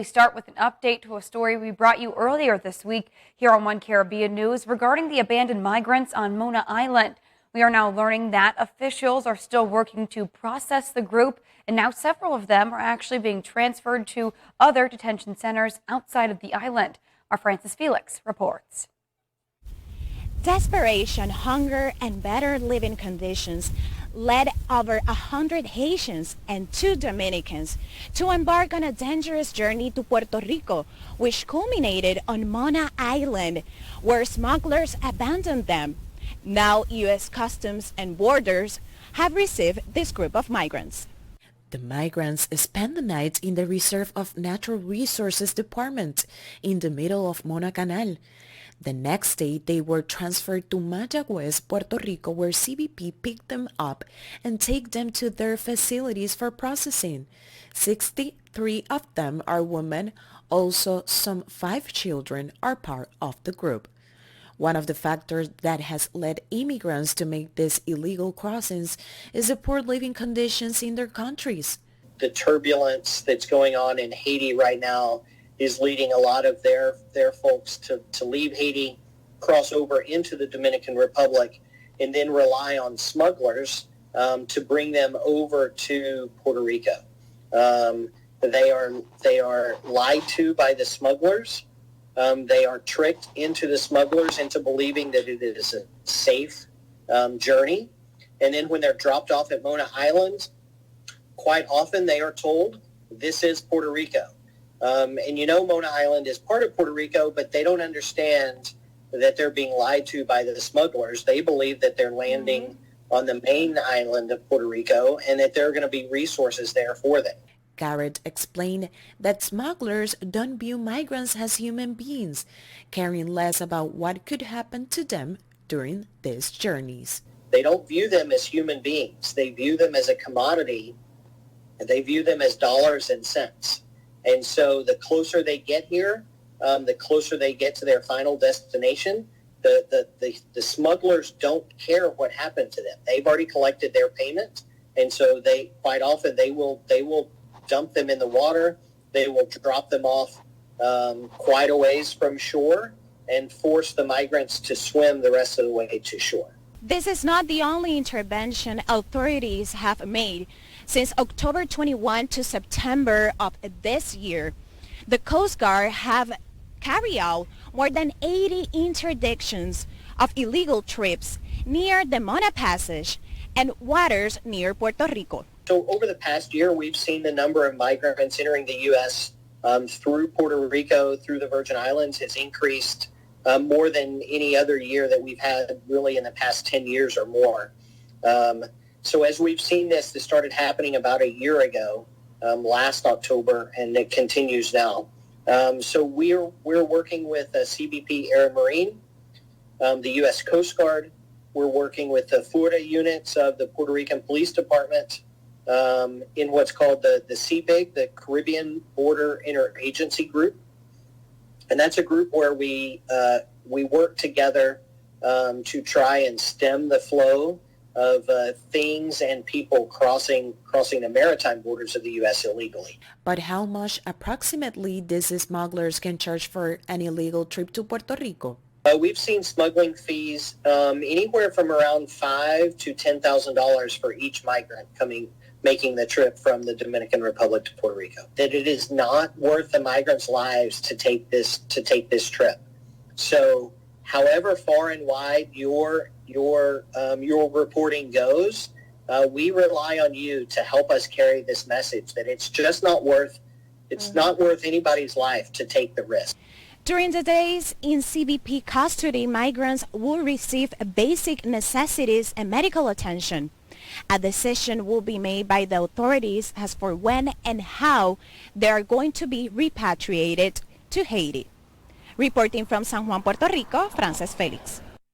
We start with an update to a story we brought you earlier this week here on One Caribbean News regarding the abandoned migrants on Mona Island. We are now learning that officials are still working to process the group, and now several of them are actually being transferred to other detention centers outside of the island. Our Francis Felix reports. Desperation, hunger, and better living conditions led over 100 Haitians and 2 Dominicans to embark on a dangerous journey to Puerto Rico, which culminated on Mona Island, where smugglers abandoned them. Now, U.S. Customs and Borders have received this group of migrants. The migrants spent the night in the Reserve of Natural Resources Department in the middle of Mona Canal. The next day, they were transferred to Mayagüez, Puerto Rico, where CBP picked them up and take them to their facilities for processing. 63 of them are women. Also, some 5 children are part of the group. One of the factors that has led immigrants to make these illegal crossings is the poor living conditions in their countries. The turbulence that's going on in Haiti right now is leading a lot of their folks to leave Haiti, cross over into the Dominican Republic, and then rely on smugglers to bring them over to Puerto Rico. They are lied to by the smugglers. They are tricked into the smugglers into believing that it is a safe journey. And then when they're dropped off at Mona Island, quite often they are told, this is Puerto Rico. And Mona Island is part of Puerto Rico, but they don't understand that they're being lied to by the smugglers. They believe that they're landing on the main island of Puerto Rico and that there are going to be resources there for them. Garrett explained that smugglers don't view migrants as human beings, caring less about what could happen to them during these journeys. They don't view them as human beings. They view them as a commodity, and they view them as dollars and cents. And so the closer they get here, the closer they get to their final destination. The smugglers don't care what happened to them. They've already collected their payment, and so they quite often they will dump them in the water. They will drop them off quite a ways from shore and force the migrants to swim the rest of the way to shore. This is not the only intervention authorities have made. Since October 21 to September of this year, the Coast Guard have carried out more than 80 interdictions of illegal trips near the Mona Passage and waters near Puerto Rico. So over the past year, we've seen the number of migrants entering the U.S. Through Puerto Rico, through the Virgin Islands, has increased more than any other year that we've had really in the past 10 years or more. So as we've seen this started happening about a year ago, last October, and it continues now. So we're working with CBP Air and Marine, the U.S. Coast Guard. We're working with the Florida units of the Puerto Rican Police Department in what's called the CBIG, the Caribbean Border Interagency Group. And that's a group where we work together to try and stem the flow of things and people crossing the maritime borders of the U.S. illegally. But how much approximately these smugglers can charge for an illegal trip to Puerto Rico? We've seen smuggling fees anywhere from around $5,000 to $10,000 for each migrant making the trip from the Dominican Republic to Puerto Rico. That it is not worth the migrants' lives to take this trip. So, however far and wide your reporting goes, we rely on you to help us carry this message that it's just not worth anybody's life to take the risk. During the days in CBP custody, migrants will receive basic necessities and medical attention. A decision will be made by the authorities as for when and how they are going to be repatriated to Haiti. Reporting from San Juan, Puerto Rico, Francis Felix.